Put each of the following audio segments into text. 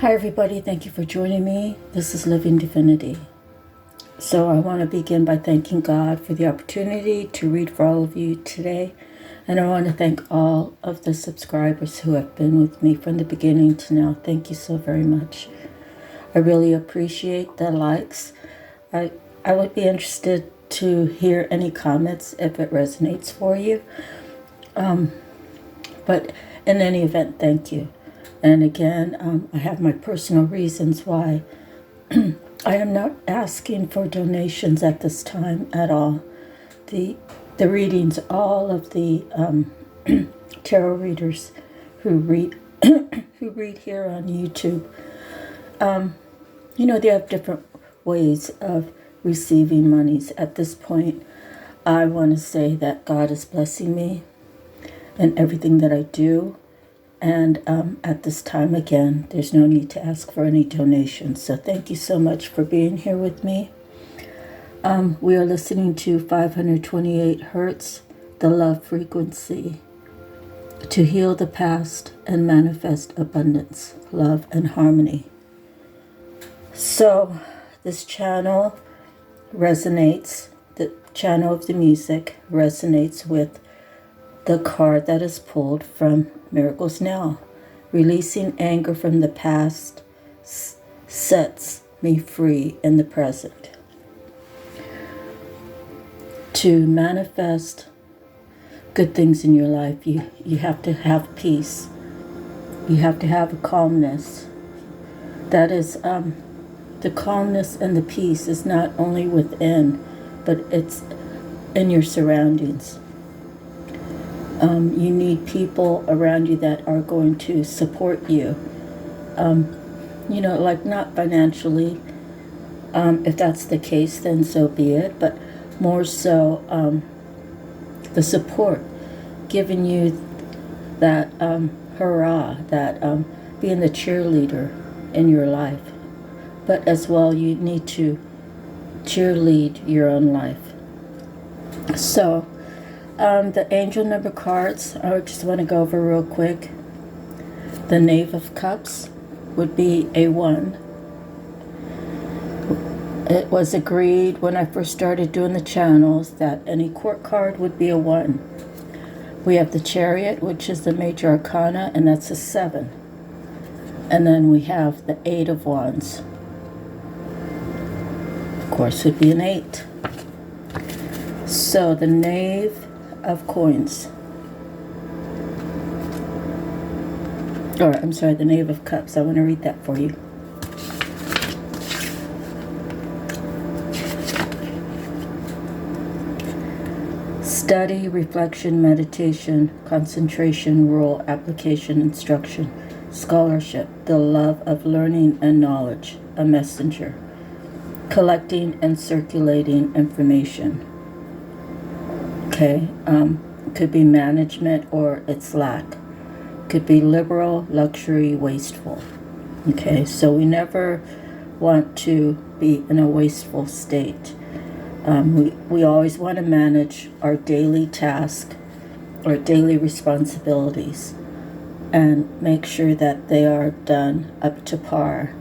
Hi, everybody. Thank you for joining me. This is Living Divinity. So, I want to begin by thanking God for the opportunity to read for all of you today. And I want to thank all of the subscribers who have been with me from the beginning to now. Thank you so very much. I really appreciate the likes. I would be interested to hear any comments if it resonates for you. But in any event, thank you. And again, I have my personal reasons why I am not asking for donations at this time at all. The readings, all of the tarot readers who read who read here on YouTube, they have different ways of receiving monies. At this point, I want to say that God is blessing me in everything that I do. And at this time, again, there's no need to ask for any donations. So thank you so much for being here with me. We are listening to 528 Hertz, the love frequency, to heal the past and manifest abundance, love, and harmony. So this channel resonates, the channel of the music resonates with the card that is pulled from Miracles Now. Releasing anger from the past sets me free in the present. To manifest good things in your life, you have to have peace. You have to have a calmness. That is, the calmness and the peace is not only within, but it's in your surroundings. You need people around you that are going to support you. Like not financially. If that's the case, then so be it. But more so, the support, giving you that hurrah, that being the cheerleader in your life. But as well, you need to cheerlead your own life. So, the angel number cards, I just want to go over real quick. The Knave of Cups would be a 1. It was agreed when I first started doing the channels that any court card would be a 1. We have the Chariot, which is the major arcana, and that's a 7. And then we have the 8 of Wands. Of course, would be an 8. So the Knave of Coins. The Knave of Cups. I want to read that for you. Study, reflection, meditation, concentration, rule, application, instruction, scholarship, the love of learning and knowledge, a messenger, collecting and circulating information. Okay, could be management or its lack. Could be liberal, luxury, wasteful. Okay, so we never want to be in a wasteful state. We always want to manage our daily task or daily responsibilities and make sure that they are done up to par,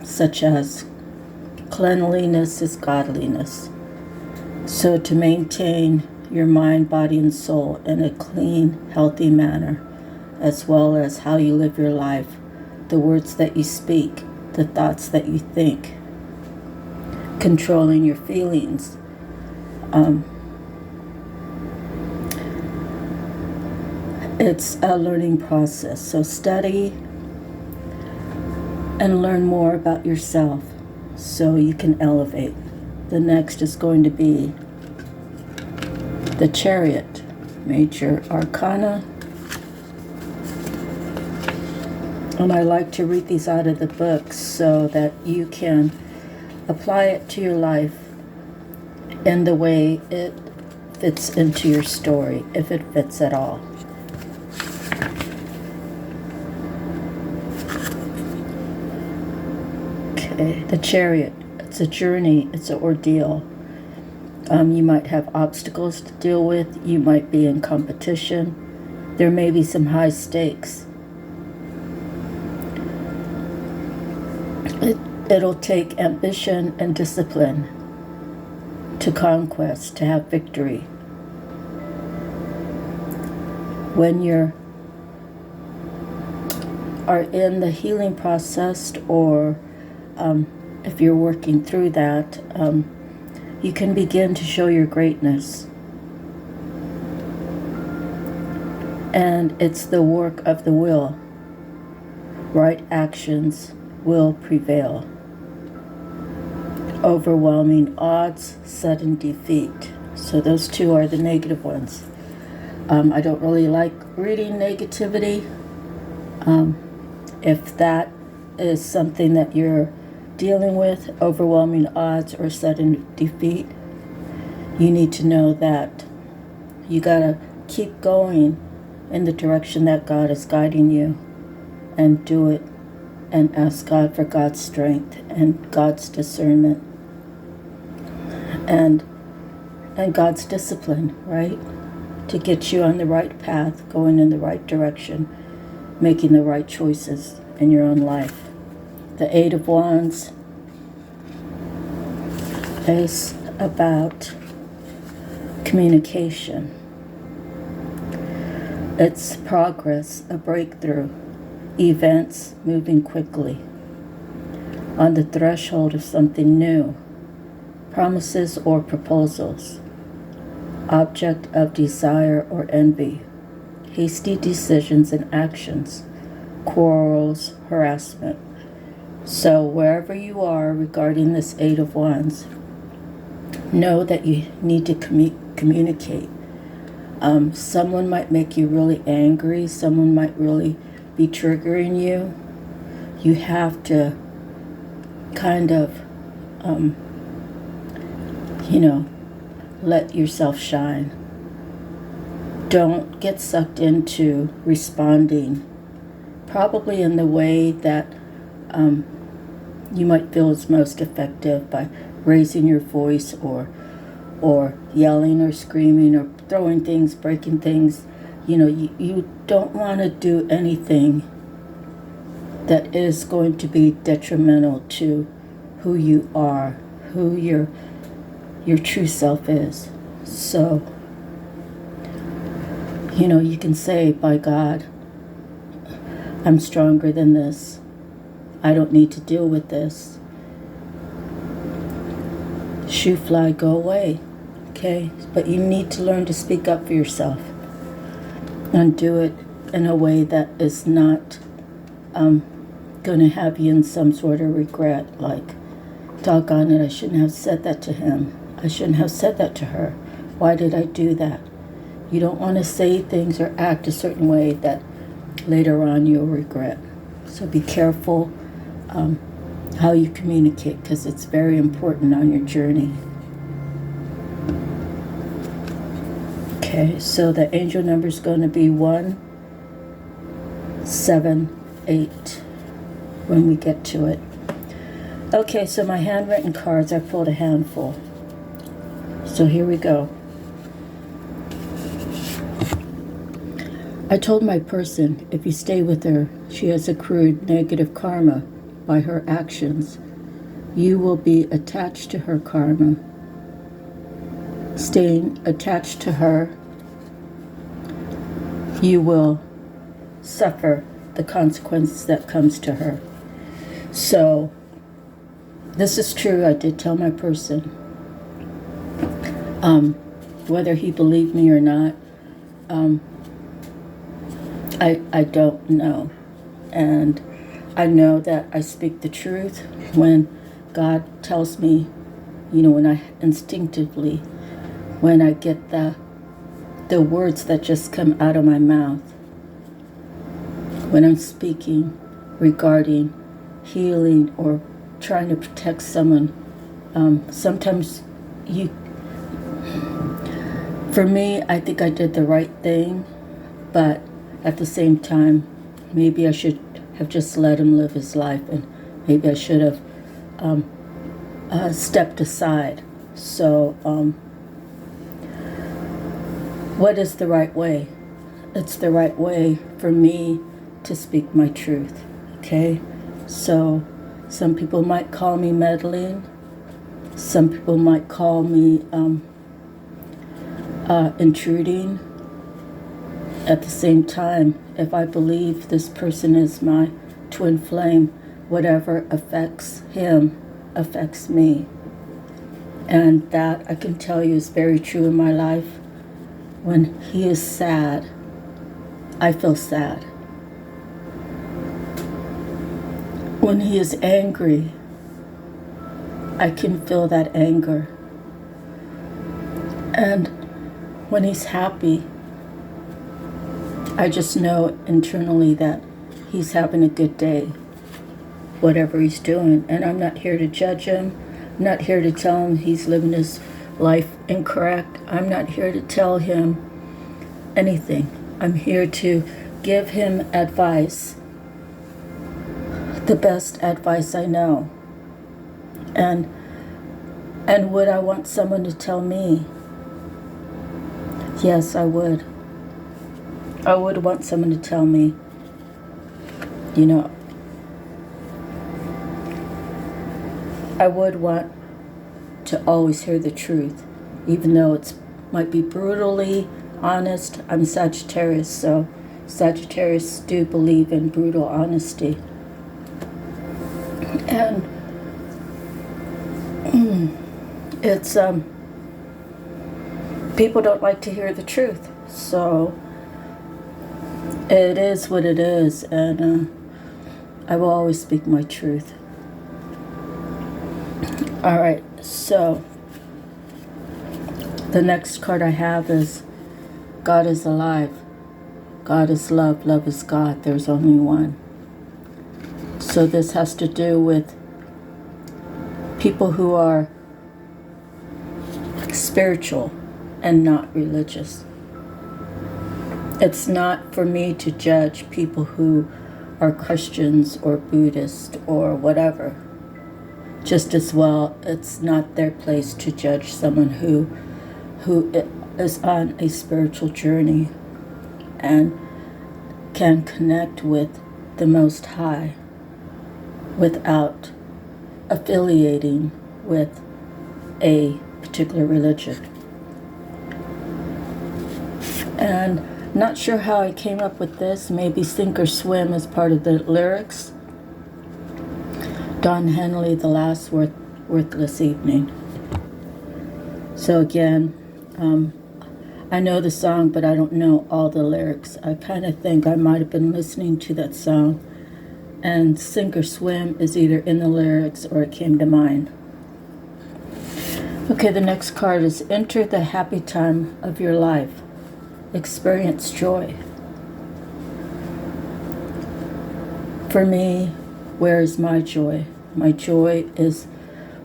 such as cleanliness is godliness. So to maintain your mind, body, and soul in a clean, healthy manner, as well as how you live your life, the words that you speak, the thoughts that you think, controlling your feelings. It's a learning process. So study and learn more about yourself so you can elevate. The next is going to be the Chariot, major arcana. And I like to read these out of the book so that you can apply it to your life in the way it fits into your story, if it fits at all. Okay, the Chariot. It's a journey, it's an ordeal. You might have obstacles to deal with. You might be in competition. There may be some high stakes. It'll take ambition and discipline to conquest, to have victory. When you are in the healing process, or if you're working through that, you can begin to show your greatness. And it's the work of the will. Right actions will prevail. Overwhelming odds, sudden defeat. So those two are the negative ones. I don't really like reading negativity. If that is something that you're dealing with, overwhelming odds or sudden defeat, you need to know that you gotta keep going in the direction that God is guiding you, and do it, and ask God for God's strength and God's discernment and God's discipline, right? To get you on the right path, going in the right direction, making the right choices in your own life. The Eight of Wands is about communication. It's progress, a breakthrough, events moving quickly, on the threshold of something new, promises or proposals, object of desire or envy, hasty decisions and actions, quarrels, harassment. So wherever you are regarding this Eight of Wands, know that you need to communicate. Someone might make you really angry. Someone might really be triggering you. You have to kind of, let yourself shine. Don't get sucked into responding, probably in the way that you might feel is most effective, by raising your voice or yelling or screaming or throwing things, breaking things. You don't want to do anything that is going to be detrimental to who you are, who your true self is. So, you can say, by God, I'm stronger than this. I don't need to deal with this. Shoo fly, go away. Okay? But you need to learn to speak up for yourself and do it in a way that is not going to have you in some sort of regret, like, doggone it, I shouldn't have said that to him. I shouldn't have said that to her. Why did I do that? You don't want to say things or act a certain way that later on you'll regret. So be careful how you communicate, because it's very important on your journey. Okay, so the angel number is going to be 1, 7, 8 when we get to it. Okay, so my handwritten cards, I pulled a handful. So here we go. I told my person, if you stay with her, she has accrued negative karma by her actions. You will be attached to her karma. Staying attached to her, you will suffer the consequences that comes to her. So, this is true. I did tell my person. Whether he believed me or not, I don't know. And I know that I speak the truth when God tells me, when I instinctively, when I get the words that just come out of my mouth, when I'm speaking regarding healing or trying to protect someone. Sometimes for me, I think I did the right thing, but at the same time, maybe I should have just let him live his life, and maybe I should have stepped aside. So, what is the right way? It's the right way for me to speak my truth, okay? So, Some people might call me meddling. Some people might call me intruding. At the same time, if I believe this person is my twin flame, whatever affects him affects me. And that, I can tell you, is very true in my life. When he is sad, I feel sad. When he is angry, I can feel that anger. And when he's happy, I just know internally that he's having a good day, whatever he's doing. And I'm not here to judge him. I'm not here to tell him he's living his life incorrect. I'm not here to tell him anything. I'm here to give him advice, the best advice I know. And would I want someone to tell me? Yes, I would. I would want someone to tell me, you know, I would want to always hear the truth, even though it might be brutally honest. I'm Sagittarius, so Sagittarius do believe in brutal honesty. And it's, people don't like to hear the truth, so it is what it is, and I will always speak my truth. All right, so the next card I have is God is alive. God is love. Love is God. There's only one. So this has to do with people who are spiritual and not religious. It's not for me to judge people who are Christians or Buddhist or whatever. Just as well, it's not their place to judge someone who is on a spiritual journey and can connect with the Most High without affiliating with a particular religion. And not sure how I came up with this. Maybe sink or swim as part of the lyrics. Don Henley, The Last Worthless Evening. So again, I know the song, but I don't know all the lyrics. I kind of think I might have been listening to that song, and sink or swim is either in the lyrics or it came to mind. Okay, the next card is enter the happy time of your life. Experience joy. For me, where is my joy? My joy is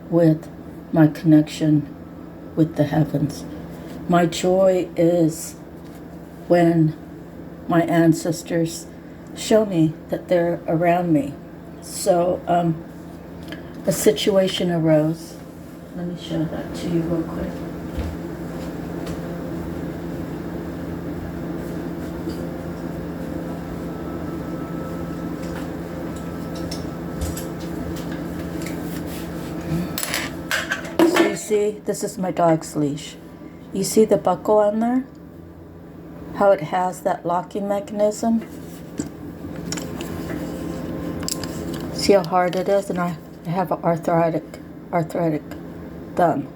with my connection with the heavens. My joy is when my ancestors show me that they're around me. So a situation arose. Let me show that to you real quick. See, this is my dog's leash. You see the buckle on there? How it has that locking mechanism? See how hard it is? And I have an arthritic thumb.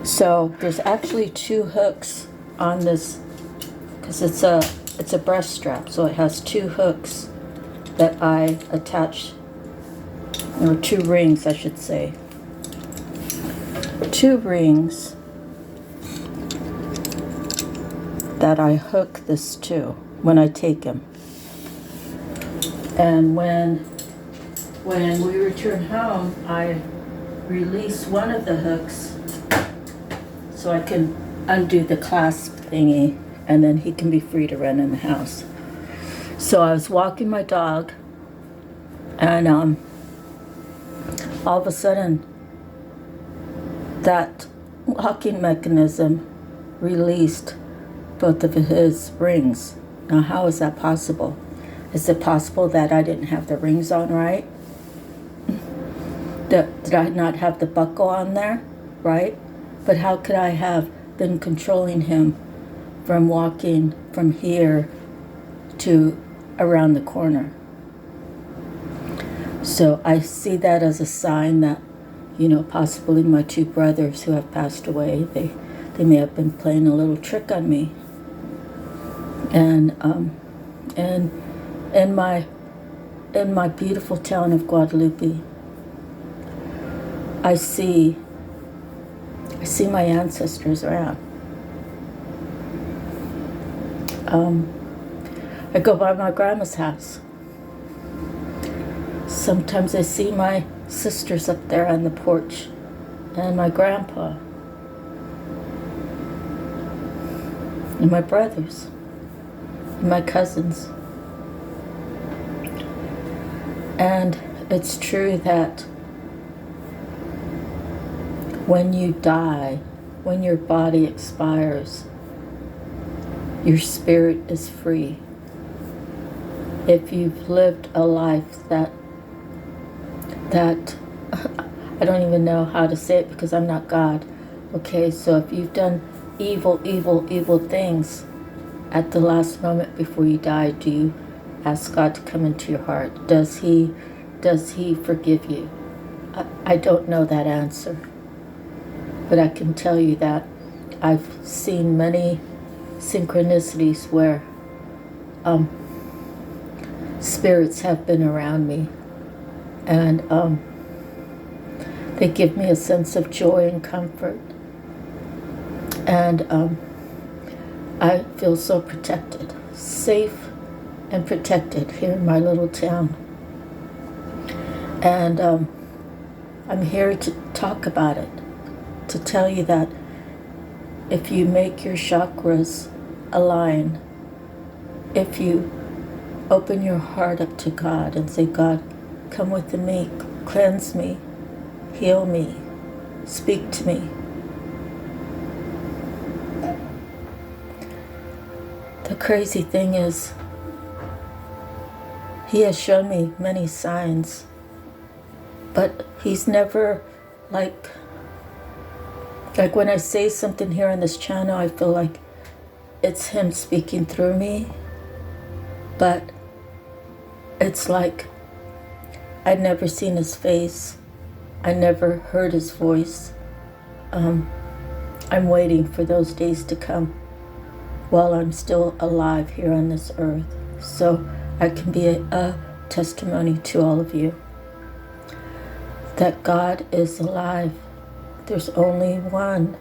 So there's actually two hooks on this, because it's a breast strap, so it has two hooks that I attach, or two rings I should say. Two rings that I hook this to when I take him. And when we return home, I release one of the hooks so I can undo the clasp thingy, and then he can be free to run in the house. So I was walking my dog, and all of a sudden, that locking mechanism released both of his rings. Now, how is that possible? Is it possible that I didn't have the rings on right? Did I not have the buckle on there? Right? But how could I have been controlling him from walking from here to around the corner? So I see that as a sign that, possibly my two brothers who have passed away, they may have been playing a little trick on me. And in my beautiful town of Guadalupe, I see my ancestors around. I go by my grandma's house. Sometimes I see my sisters up there on the porch, and my grandpa, and my brothers, and my cousins. And it's true that when you die, when your body expires, your spirit is free. If you've lived a life that I don't even know how to say it because I'm not God. Okay, so if you've done evil things at the last moment before you die, do you ask God to come into your heart? Does he forgive you? I don't know that answer. But I can tell you that I've seen many synchronicities where spirits have been around me, and they give me a sense of joy and comfort, and I feel so protected, safe and protected here in my little town. And I'm here to talk about it, to tell you that if you make your chakras align, if you open your heart up to God and say, God, come within me, cleanse me, heal me, speak to me. The crazy thing is, He has shown me many signs, but He's never like when I say something here on this channel, I feel like it's Him speaking through me, but it's like I'd never seen His face. I never heard His voice. I'm waiting for those days to come while I'm still alive here on this earth, so I can be a testimony to all of you that God is alive. There's only one.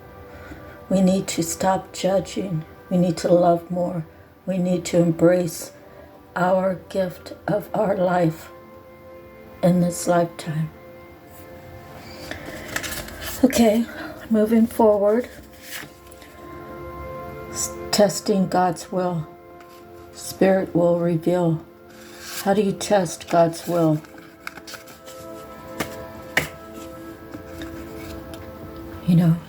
We need to stop judging. We need to love more. We need to embrace our gift of our life in this lifetime. Okay, moving forward. Testing God's will. Spirit will reveal. How do you test God's will?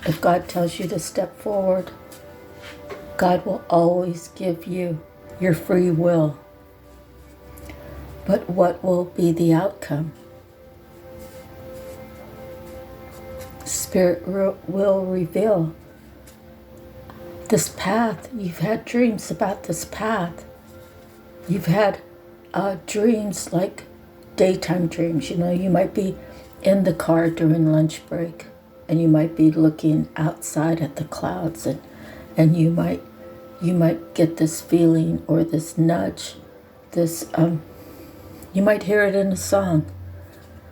If God tells you to step forward, God will always give you your free will. But what will be the outcome? Spirit will reveal. This path, you've had dreams about this path. You've had dreams like daytime dreams. You might be in the car during lunch break, and you might be looking outside at the clouds, and you might get this feeling or this nudge, this you might hear it in a song,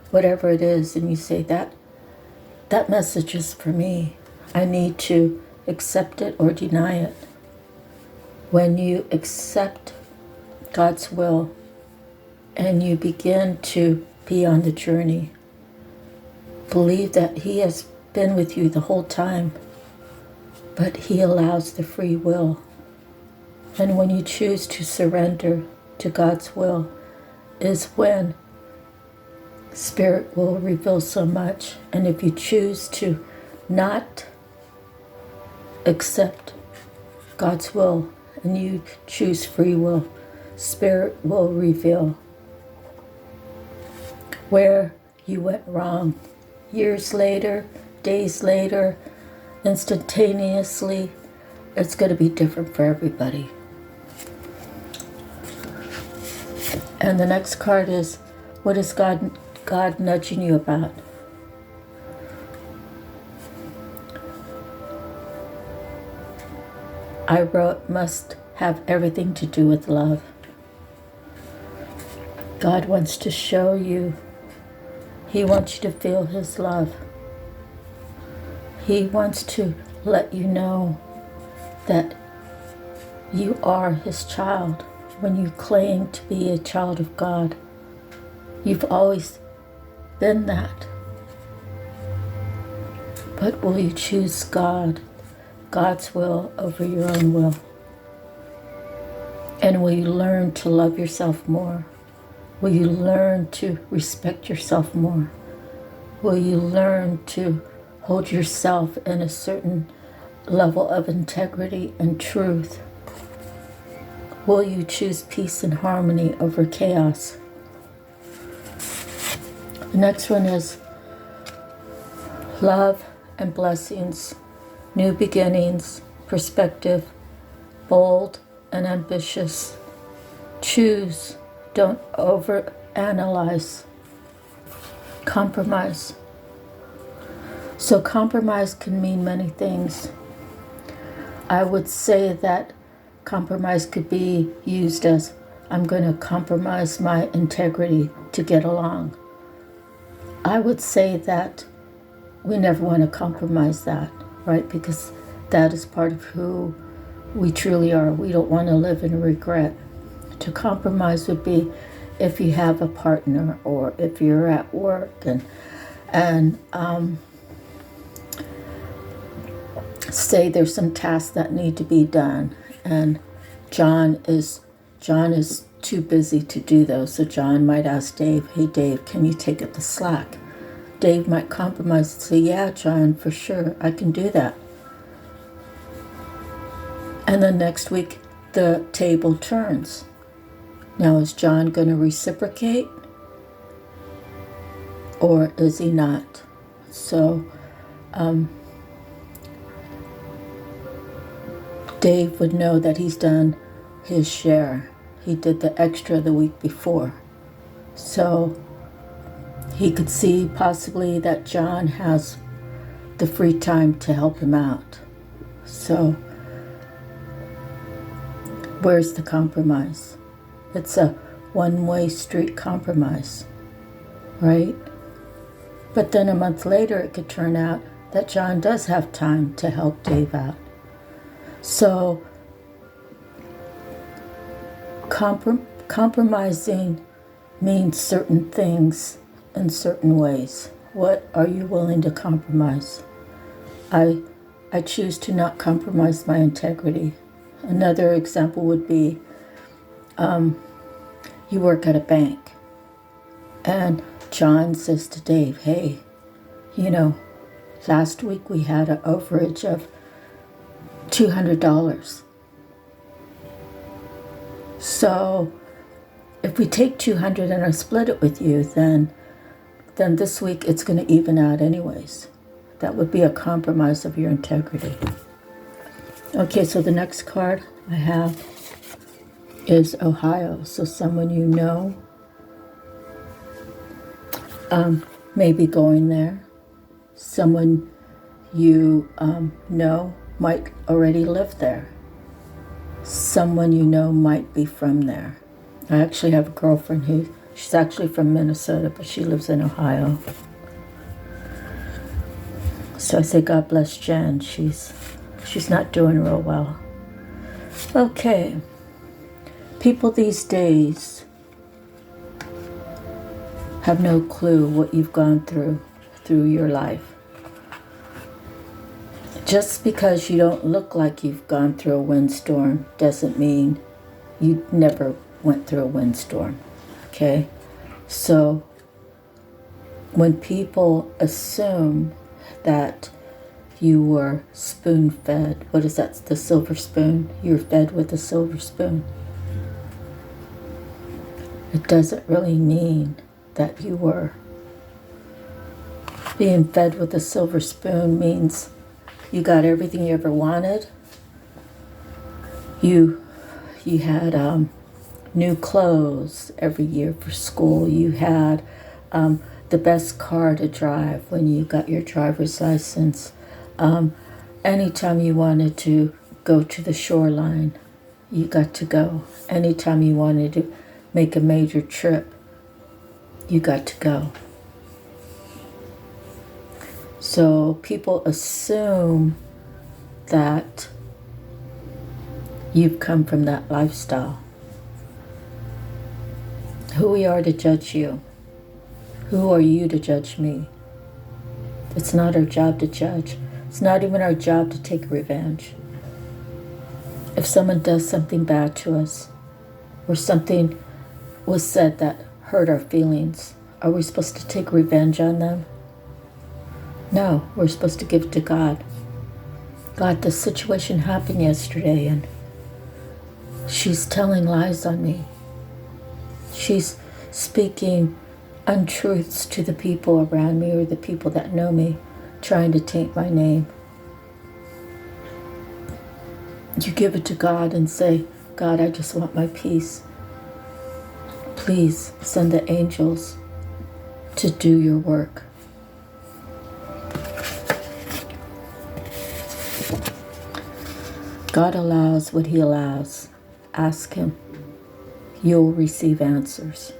whatever it is, and you say that message is for me. I need to accept it or deny it. When you accept God's will and you begin to be on the journey, believe that He has been with you the whole time, but He allows the free will. And when you choose to surrender to God's will is when Spirit will reveal so much. And if you choose to not accept God's will and you choose free will, Spirit will reveal where you went wrong years later, days later, instantaneously, it's going to be different for everybody. And the next card is, what is God nudging you about? I wrote, must have everything to do with love. God wants to show you. He wants you to feel his love. He wants to let you know that you are his child when you claim to be a child of God. You've always been that. But will you choose God's will over your own will? And will you learn to love yourself more? Will you learn to respect yourself more? Will you learn to hold yourself in a certain level of integrity and truth? Will you choose peace and harmony over chaos? The next one is love and blessings, new beginnings, perspective, bold and ambitious. Choose, don't overanalyze. Compromise. So compromise can mean many things. I would say that compromise could be used as, I'm going to compromise my integrity to get along. I would say that we never want to compromise that, right? Because that is part of who we truly are. We don't want to live in regret. To compromise would be if you have a partner or if you're at work and say there's some tasks that need to be done, and John is too busy to do those. So John might ask Dave, hey Dave, can you take up the slack? Dave might compromise and say, yeah, John, for sure, I can do that. And then next week, the table turns. Now, is John going to reciprocate? Or is he not? So, Dave would know that he's done his share. He did the extra the week before. So, he could see possibly that John has the free time to help him out. So, where's the compromise? It's a one-way street compromise, right? But then a month later, it could turn out that John does have time to help Dave out. So, compromising means certain things in certain ways. What are you willing to compromise? I choose to not compromise my integrity. Another example would be you work at a bank and John says to Dave, hey, last week we had an overage of $200. So if we take $200 and I split it with you, then this week it's going to even out anyways. That would be a compromise of your integrity. Okay, so the next card I have is Ohio. So someone you know may be going there. Someone you know might already live there. Someone you know might be from there. I actually have a girlfriend she's actually from Minnesota, but she lives in Ohio. So I say, God bless Jen. She's not doing real well. Okay. People these days have no clue what you've gone through your life. Just because you don't look like you've gone through a windstorm doesn't mean you never went through a windstorm. Okay? So when people assume that you were spoon-fed, what is that, the silver spoon? You're fed with a silver spoon. It doesn't really mean that you were. Being fed with a silver spoon means you got everything you ever wanted. You had new clothes every year for school. You had the best car to drive when you got your driver's license. Anytime you wanted to go to the shoreline, you got to go. Anytime you wanted to make a major trip, you got to go. So people assume that you've come from that lifestyle. Who we are to judge you? Who are you to judge me? It's not our job to judge. It's not even our job to take revenge. If someone does something bad to us, or something was said that hurt our feelings, are we supposed to take revenge on them? No, we're supposed to give it to God. God, this situation happened yesterday, and she's telling lies on me. She's speaking untruths to the people around me or the people that know me, trying to taint my name. You give it to God and say, God, I just want my peace. Please send the angels to do your work. God allows what He allows. Ask Him. You'll receive answers.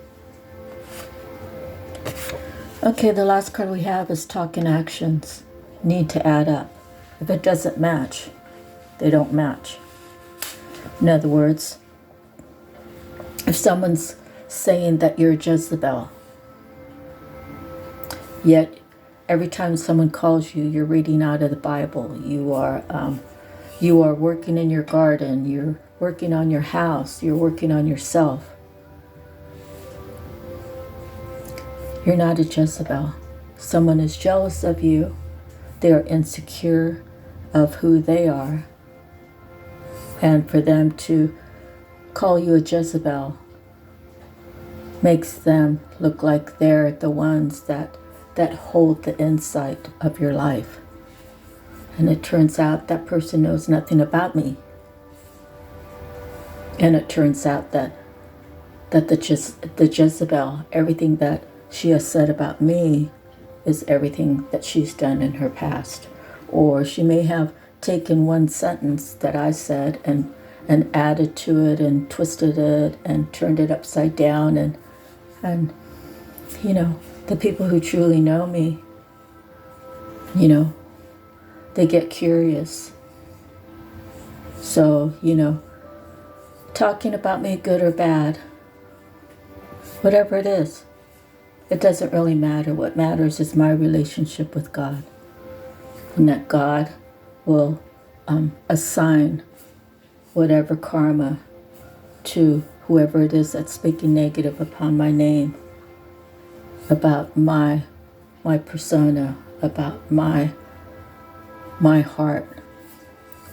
Okay, the last card we have is talk and actions. Need to add up. If it doesn't match, they don't match. In other words, if someone's saying that you're a Jezebel, yet every time someone calls you, you're reading out of the Bible. You are working in your garden. You're working on your house. You're working on yourself. You're not a Jezebel. Someone is jealous of you. They are insecure of who they are. And for them to call you a Jezebel makes them look like they're the ones that hold the insight of your life. And it turns out that person knows nothing about me. And it turns out that the Jezebel, everything that she has said about me is everything that she's done in her past. Or she may have taken one sentence that I said and added to it and twisted it and turned it upside down, and you know, the people who truly know me, you know, they get curious. So, you know, talking about me, good or bad, whatever it is, it doesn't really matter. What matters is my relationship with God, and that God will assign whatever karma to whoever it is that's speaking negative upon my name, about my persona, about my heart,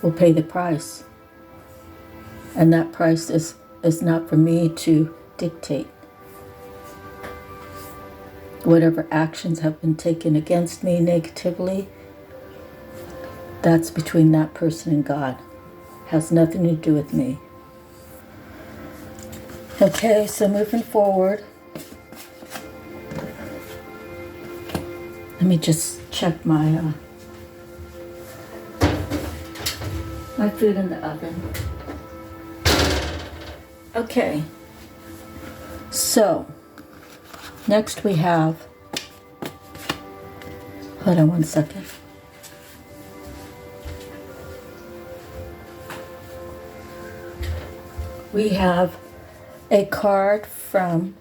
will pay the price. And that price is not for me to dictate. Whatever actions have been taken against me negatively, that's between that person and God. Has nothing to do with me. Okay, so moving forward, let me just check my food in the oven. Okay, so next we have, hold on one second. We have a card from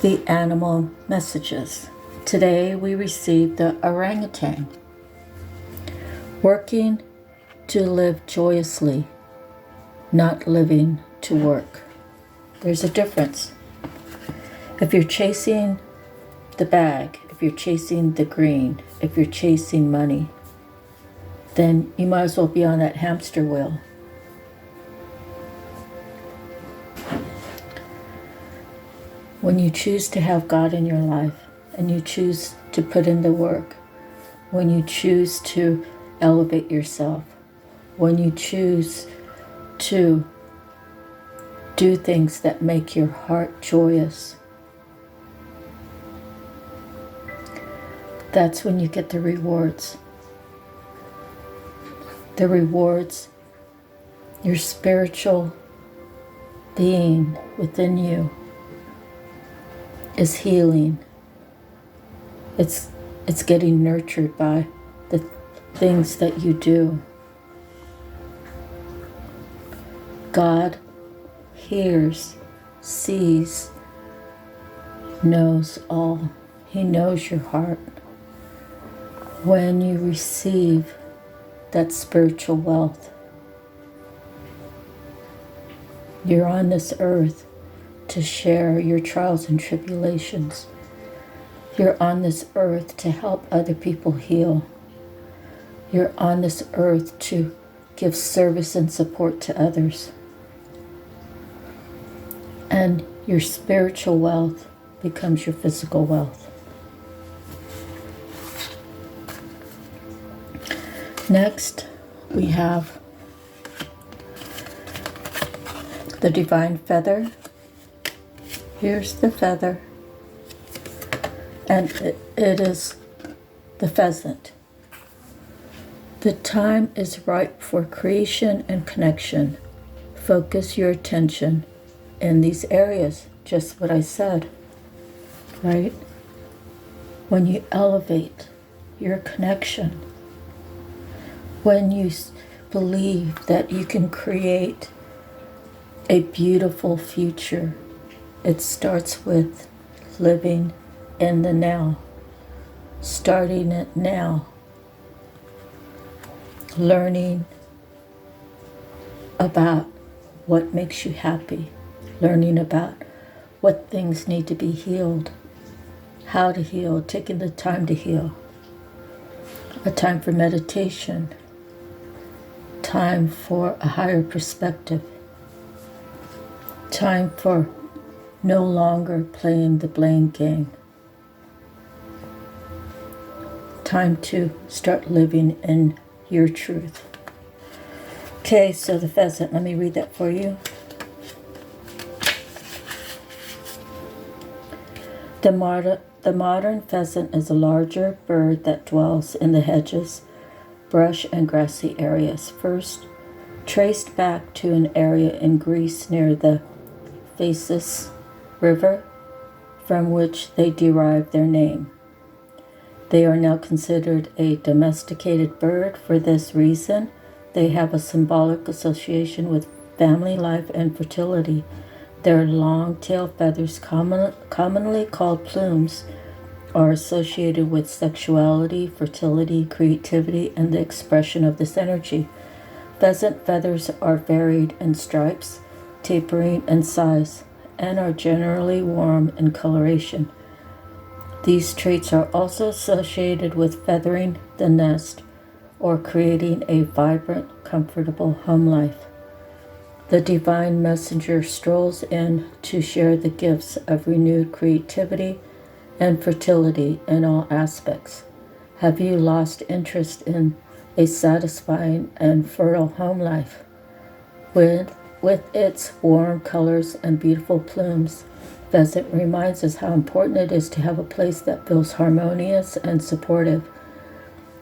the animal messages. Today we received the orangutan. Working to live joyously, not living to work. There's a difference. If you're chasing the bag, if you're chasing the green, if you're chasing money, then you might as well be on that hamster wheel. When you choose to have God in your life, and you choose to put in the work, when you choose to elevate yourself, when you choose to do things that make your heart joyous, that's when you get the rewards. The rewards, your spiritual being within you is healing. It's getting nurtured by the things that you do. God hears, sees, knows all. He knows your heart. When you receive that spiritual wealth, you're on this earth to share your trials and tribulations. You're on this earth to help other people heal. You're on this earth to give service and support to others. And your spiritual wealth becomes your physical wealth. Next, we have the divine feather. Here's the feather. And it is the pheasant. The time is ripe for creation and connection. Focus your attention in these areas, just what I said, right? When you elevate your connection, when you believe that you can create a beautiful future, it starts with living in the now, starting it now, learning about what makes you happy, learning about what things need to be healed, how to heal, taking the time to heal, a time for meditation, time for a higher perspective, time for no longer playing the blame game, time to start living in your truth. Okay, so the pheasant, let me read that for you. The modern pheasant is a larger bird that dwells in the hedges, brush, and grassy areas. First, traced back to an area in Greece near the Phasis River, from which they derived their name. They are now considered a domesticated bird. For this reason, they have a symbolic association with family life and fertility. Their long tail feathers, commonly called plumes, are associated with sexuality, fertility, creativity, and the expression of this energy. Pheasant feathers are varied in stripes, tapering in size, and are generally warm in coloration. These traits are also associated with feathering the nest or creating a vibrant, comfortable home life. The divine messenger strolls in to share the gifts of renewed creativity and fertility in all aspects. Have you lost interest in a satisfying and fertile home life? With its warm colors and beautiful plumes, pheasant reminds us how important it is to have a place that feels harmonious and supportive.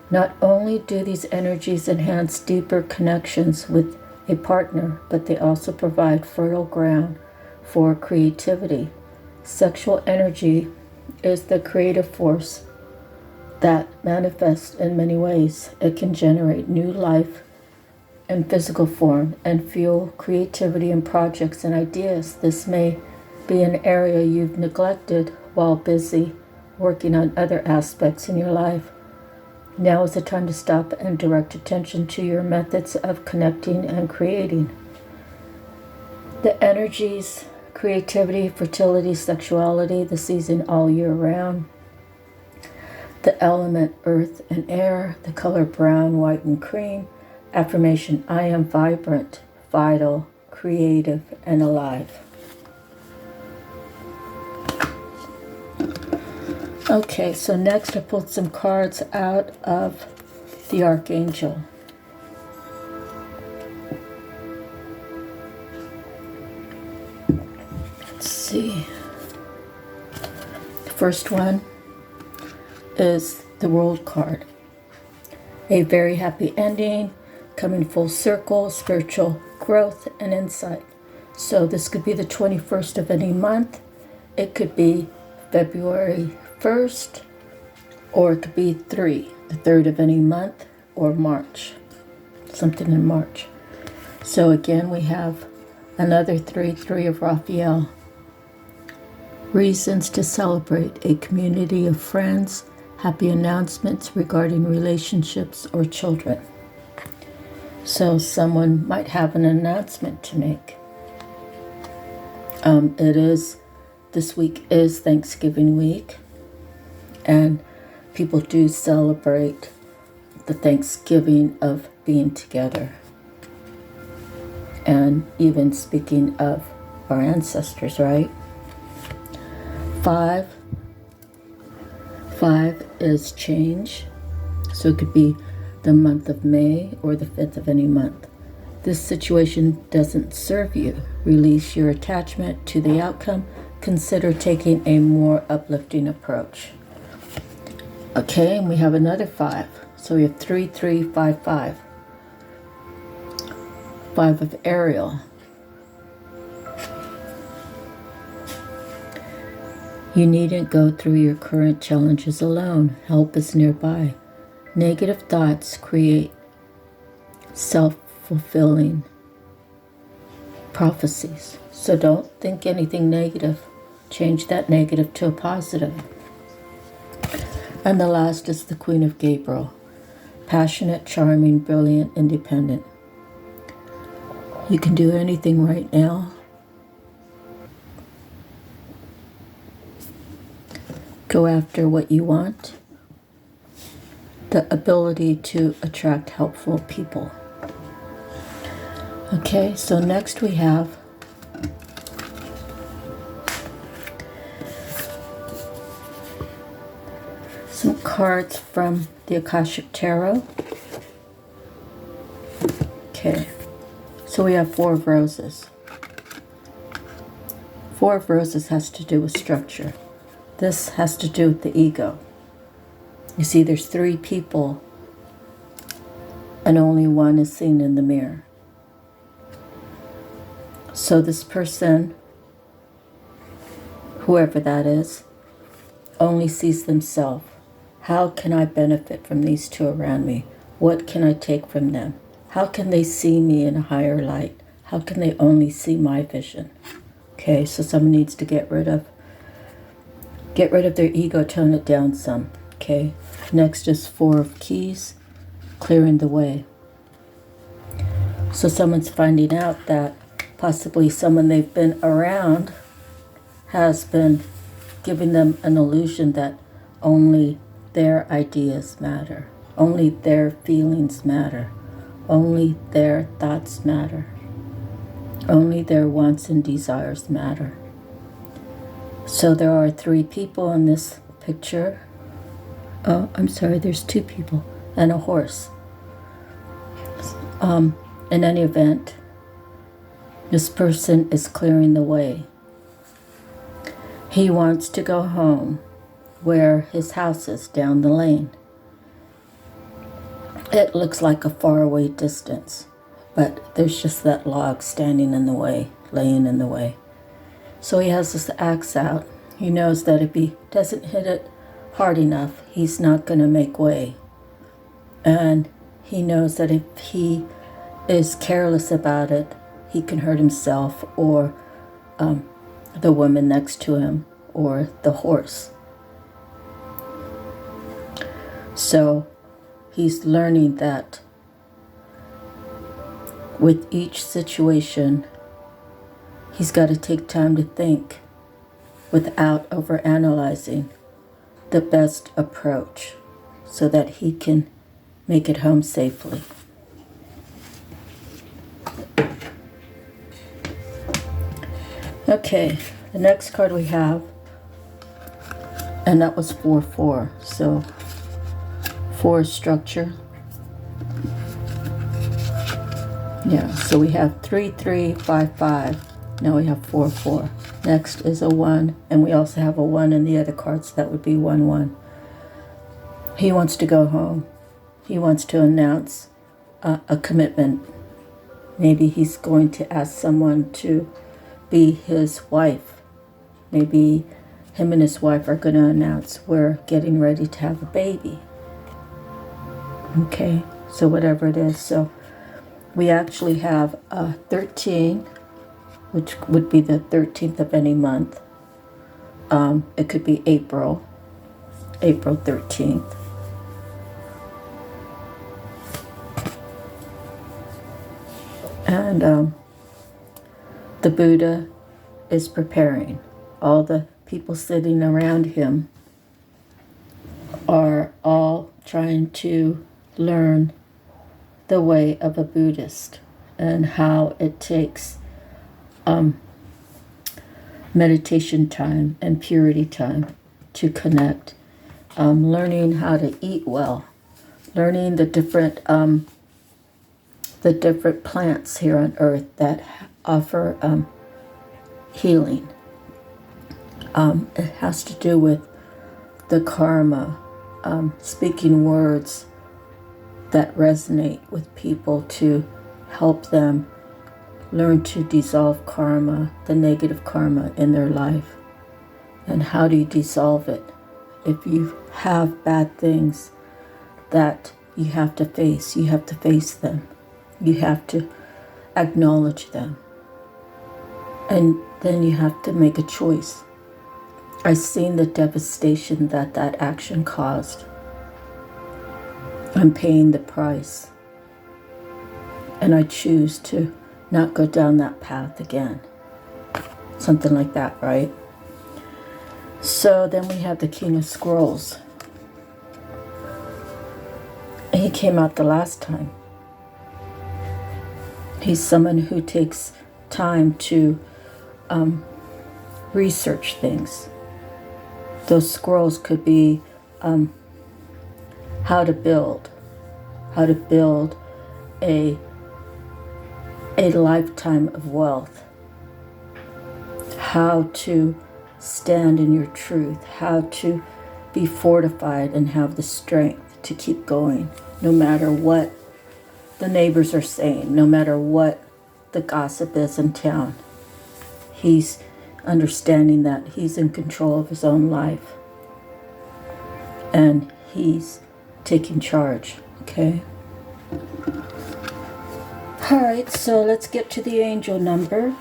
Not only do these energies enhance deeper connections with a partner, but they also provide fertile ground for creativity. Sexual energy is the creative force that manifests in many ways. It can generate new life in physical form and fuel creativity in projects and ideas. This may be an area you've neglected while busy working on other aspects in your life. Now is the time to stop and direct attention to your methods of connecting and creating. The energies, creativity, fertility, sexuality, the season all year round. The element earth and air, the color brown, white, and cream. Affirmation, I am vibrant, vital, creative, and alive. Okay, so next I pulled some cards out of the Archangel. Let's see. The first one is the World card. A very happy ending, coming full circle, spiritual growth and insight. So this could be the 21st of any month. It could be February 1st, or it could be the 3rd of any month, or March, something in March. So again, we have another 3 of Raphael. Reasons to celebrate, a community of friends, happy announcements regarding relationships or children. So someone might have an announcement to make. This week is Thanksgiving week, and people do celebrate the Thanksgiving of being together. And even speaking of our ancestors, right? 5 is change. So it could be the month of May or the 5th of any month. This situation doesn't serve you. Release your attachment to the outcome. Consider taking a more uplifting approach. Okay, and we have another 5. So we have 3, 3, 5, 5. 5 of Ariel. You needn't go through your current challenges alone. Help is nearby. Negative thoughts create self-fulfilling prophecies. So don't think anything negative. Change that negative to a positive. And the last is the Queen of Gabriel. Passionate, charming, brilliant, independent. You can do anything right now. Go after what you want. The ability to attract helpful people. Okay, so next we have some cards from the Akashic Tarot. Okay, so we have 4 of Roses. 4 of Roses has to do with structure. This has to do with the ego. You see, there's 3 people and only one is seen in the mirror. So this person, whoever that is, only sees themselves. How can I benefit from these 2 around me? What can I take from them? How can they see me in a higher light? How can they only see my vision? Okay, so someone needs to get rid of their ego, tone it down some. Okay, next is 4 of Keys, clearing the way. So someone's finding out that possibly someone they've been around has been giving them an illusion that only their ideas matter, only their feelings matter, only their thoughts matter, only their wants and desires matter. So there are 3 people in this picture. Oh, I'm sorry, there's 2 people and a horse. In any event, this person is clearing the way. He wants to go home where his house is down the lane. It looks like a faraway distance, but there's just that log standing in the way, laying in the way. So he has this axe out. He knows that if he doesn't hit it hard enough, he's not going to make way. And he knows that if he is careless about it, he can hurt himself or the woman next to him or the horse. So he's learning that with each situation, he's got to take time to think without overanalyzing the best approach so that he can make it home safely. Okay, the next card we have And that was 4-4. So 4 is structure. Yeah, so we have 3-3-5-5. Now we have 4-4. Next is a 1, and we also have a 1 in the other cards. That would be 1-1. He wants to go home. He wants to announce a commitment. Maybe he's going to ask someone to be his wife. Maybe him and his wife are going to announce we're getting ready to have a baby. Okay, so whatever it is. So we actually have 13, which would be the 13th of any month. It could be April 13th. And the Buddha is preparing. All the people sitting around him are all trying to learn the way of a Buddhist and how it takes meditation time and purity time to connect. Learning how to eat well, learning the different plants here on earth that offer healing. It has to do with the karma, speaking words that resonate with people to help them learn to dissolve karma, the negative karma in their life. And how do you dissolve it? If you have bad things that you have to face them. You have to acknowledge them. And then you have to make a choice. I've seen the devastation that action caused. I'm paying the price. And I choose to not go down that path again. Something like that, right? So then we have the King of Scrolls. He came out the last time. He's someone who takes time to research things. Those scrolls could be how to build a lifetime of wealth, how to stand in your truth, how to be fortified and have the strength to keep going, no matter what the neighbors are saying, no matter what the gossip is in town. He's understanding that he's in control of his own life and he's taking charge. Okay. All right, so let's get to the angel number.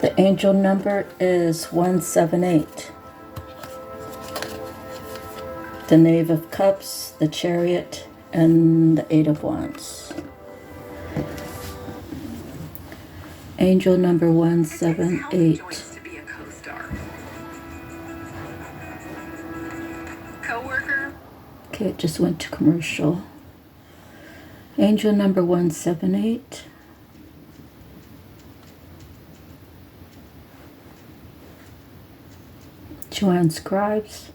The angel number is 178. The Knave of Cups, the Chariot, and the Eight of Wands. Angel number 178. Okay, it just went to commercial. Angel number 178. Joanne Scribes.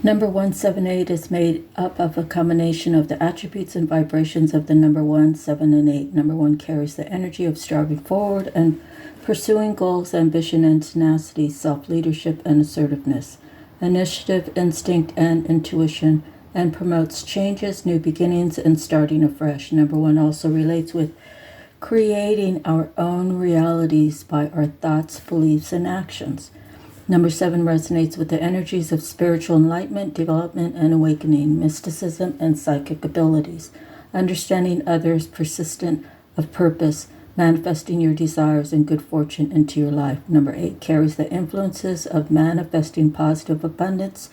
Number 178 is made up of a combination of the attributes and vibrations of the number 1, 7, and 8. Number 1 carries the energy of striving forward and pursuing goals, ambition, and tenacity, self-leadership, and assertiveness, initiative, instinct, and intuition, and promotes changes, new beginnings, and starting afresh. Number 1 also relates with creating our own realities by our thoughts, beliefs, and actions. Number 7 resonates with the energies of spiritual enlightenment, development, and awakening, mysticism, and psychic abilities, understanding others, persistent of purpose, manifesting your desires and good fortune into your life. Number 8 carries the influences of manifesting positive abundance,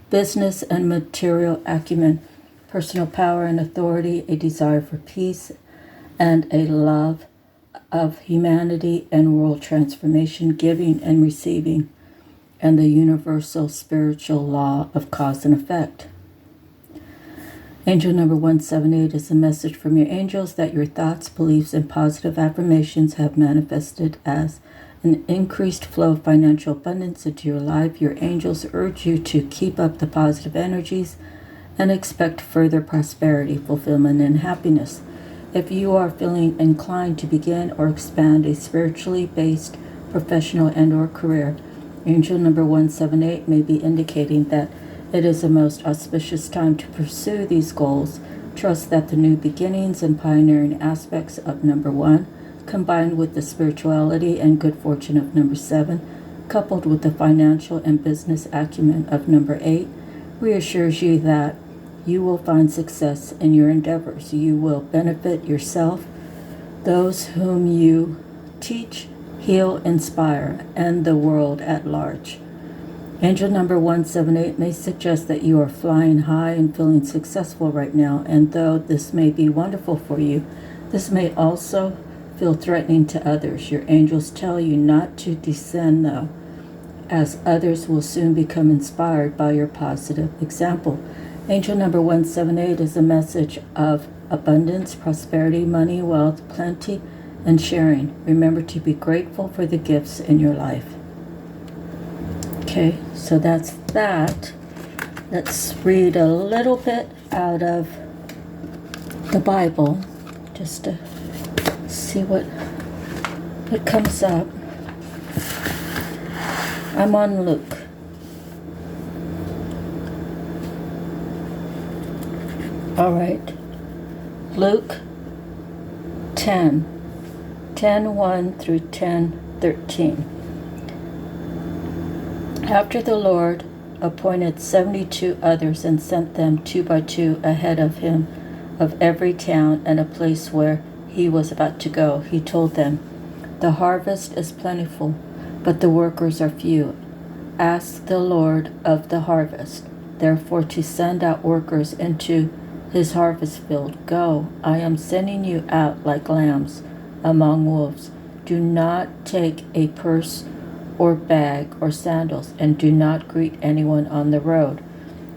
business and material acumen, personal power and authority, a desire for peace, and a love of humanity and world transformation, giving and receiving, and the universal spiritual law of cause and effect. Angel number 178 is a message from your angels that your thoughts, beliefs, and positive affirmations have manifested as an increased flow of financial abundance into your life. Your angels urge you to keep up the positive energies and expect further prosperity, fulfillment, and happiness. If you are feeling inclined to begin or expand a spiritually based professional and/or career, angel number 178 may be indicating that it is a most auspicious time to pursue these goals. Trust that the new beginnings and pioneering aspects of number 1, combined with the spirituality and good fortune of number 7, coupled with the financial and business acumen of number 8, reassures you that you will find success in your endeavors. You will benefit yourself, those whom you teach, heal, inspire, and the world at large. Angel number 178 may suggest that you are flying high and feeling successful right now, and though this may be wonderful for you, this may also feel threatening to others. Your angels tell you not to descend, though, as others will soon become inspired by your positive example. Angel number 178 is a message of abundance, prosperity, money, wealth, plenty, and sharing. Remember to be grateful for the gifts in your life. Okay, so that's that. Let's read a little bit out of the Bible just to see what comes up. I'm on Luke. All right. Luke 10:1 through 10:13. After the Lord appointed 72 others and sent them 2 by 2 ahead of him of every town and a place where he was about to go, he told them, "The harvest is plentiful, but the workers are few. Ask the Lord of the harvest, therefore, to send out workers into his harvest field. Go, I am sending you out like lambs among wolves. Do not take a purse or bag or sandals, and do not greet anyone on the road.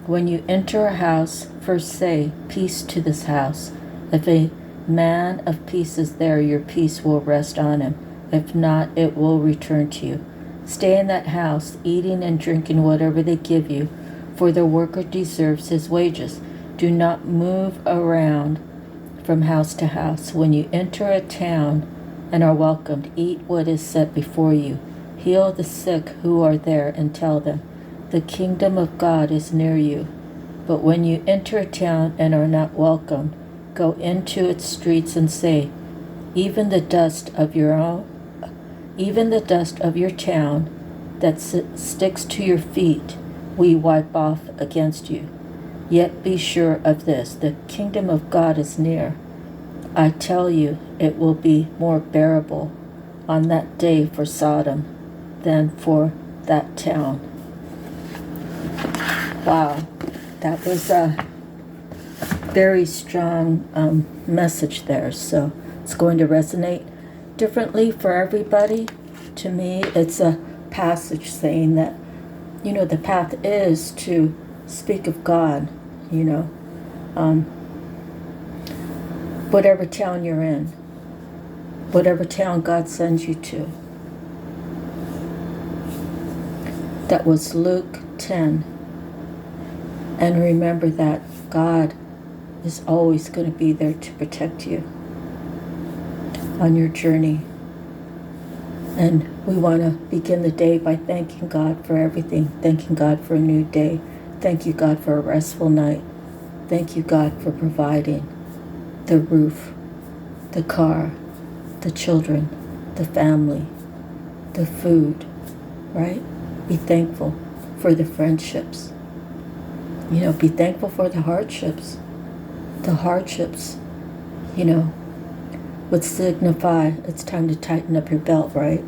When you enter a house, first say, 'Peace to this house.' If a man of peace is there, your peace will rest on him. If not, it will return to you. Stay in that house, eating and drinking whatever they give you, for the worker deserves his wages. Do not move around from house to house. When you enter a town and are welcomed, eat what is set before you. Heal the sick who are there and tell them, 'The kingdom of God is near you.' But when you enter a town and are not welcomed, go into its streets and say, 'Even the dust of your town that sticks to your feet, we wipe off against you. Yet be sure of this, the kingdom of God is near. I tell you, it will be more bearable on that day for Sodom than for that town." Wow, that was a very strong message there. So it's going to resonate differently for everybody. To me, it's a passage saying that, the path is to speak of God, whatever town you're in, whatever town God sends you to. That was Luke 10. And remember that God is always going to be there to protect you on your journey. And we want to begin the day by thanking God for everything, thanking God for a new day. Thank you, God, for a restful night. Thank you, God, for providing the roof, the car, the children, the family, the food, right? Be thankful for the friendships. Be thankful for the hardships. The hardships, would signify it's time to tighten up your belt, right?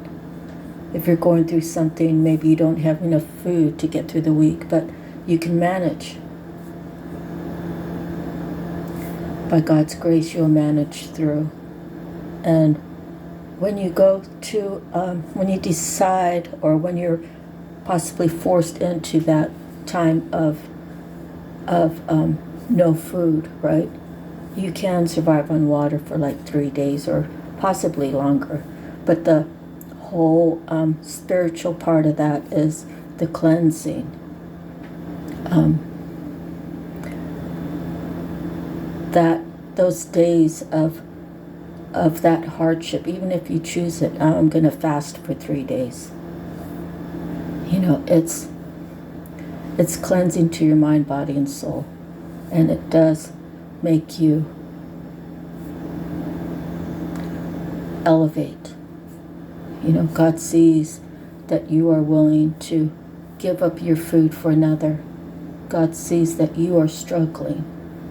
If you're going through something, maybe you don't have enough food to get through the week, but you can manage. By God's grace, you'll manage through. And when you go to, when you decide, or when you're possibly forced into that time of no food, right? You can survive on water for like 3 days or possibly longer. But the whole spiritual part of that is the cleansing. That those days of that hardship, even if you choose it, I'm going to fast for 3 days. It's cleansing to your mind, body, and soul. And it does make you elevate. God sees that you are willing to give up your food for another. God sees that you are struggling.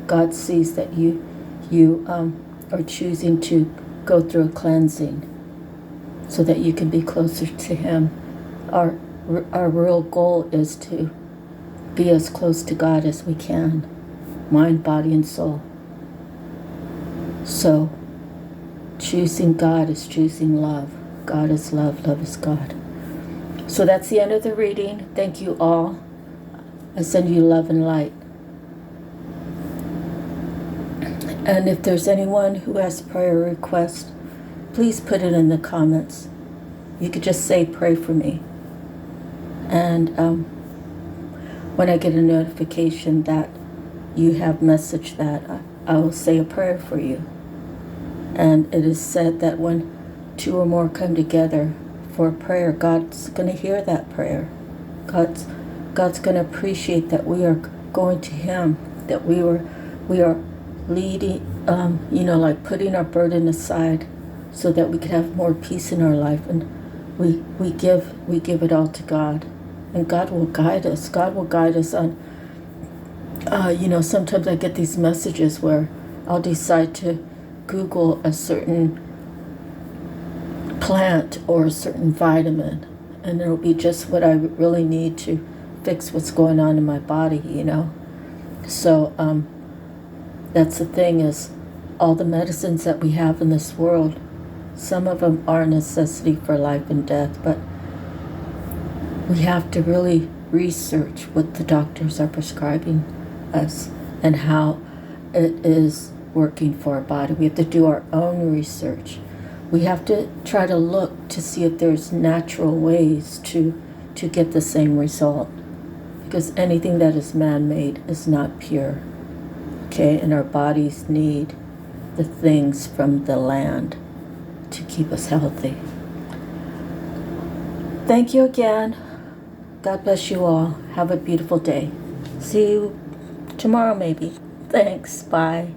God sees that you are choosing to go through a cleansing so that you can be closer to Him. Our real goal is to be as close to God as we can, mind, body, and soul. So, choosing God is choosing love. God is love, love is God. So that's the end of the reading. Thank you all. I send you love and light. And if there's anyone who has prayer requests, please put it in the comments. You could just say, pray for me. And when I get a notification that you have messaged that, I will say a prayer for you. And it is said that when 2 or more come together for a prayer, God's going to hear that prayer. God's going to appreciate that we are going to Him, that we are leading, like putting our burden aside so that we could have more peace in our life. And we give it all to God. And God will guide us. God will guide us on, sometimes I get these messages where I'll decide to Google a certain plant or a certain vitamin, and it'll be just what I really need to fix what's going on in my body, So that's the thing, is all the medicines that we have in this world, some of them are a necessity for life and death, but we have to really research what the doctors are prescribing us and how it is working for our body. We have to do our own research. We have to try to look to see if there's natural ways to get the same result, because anything that is man-made is not pure. Okay, and our bodies need the things from the land to keep us healthy. Thank you again. God bless you all. Have a beautiful day. See you tomorrow maybe. Thanks. Bye.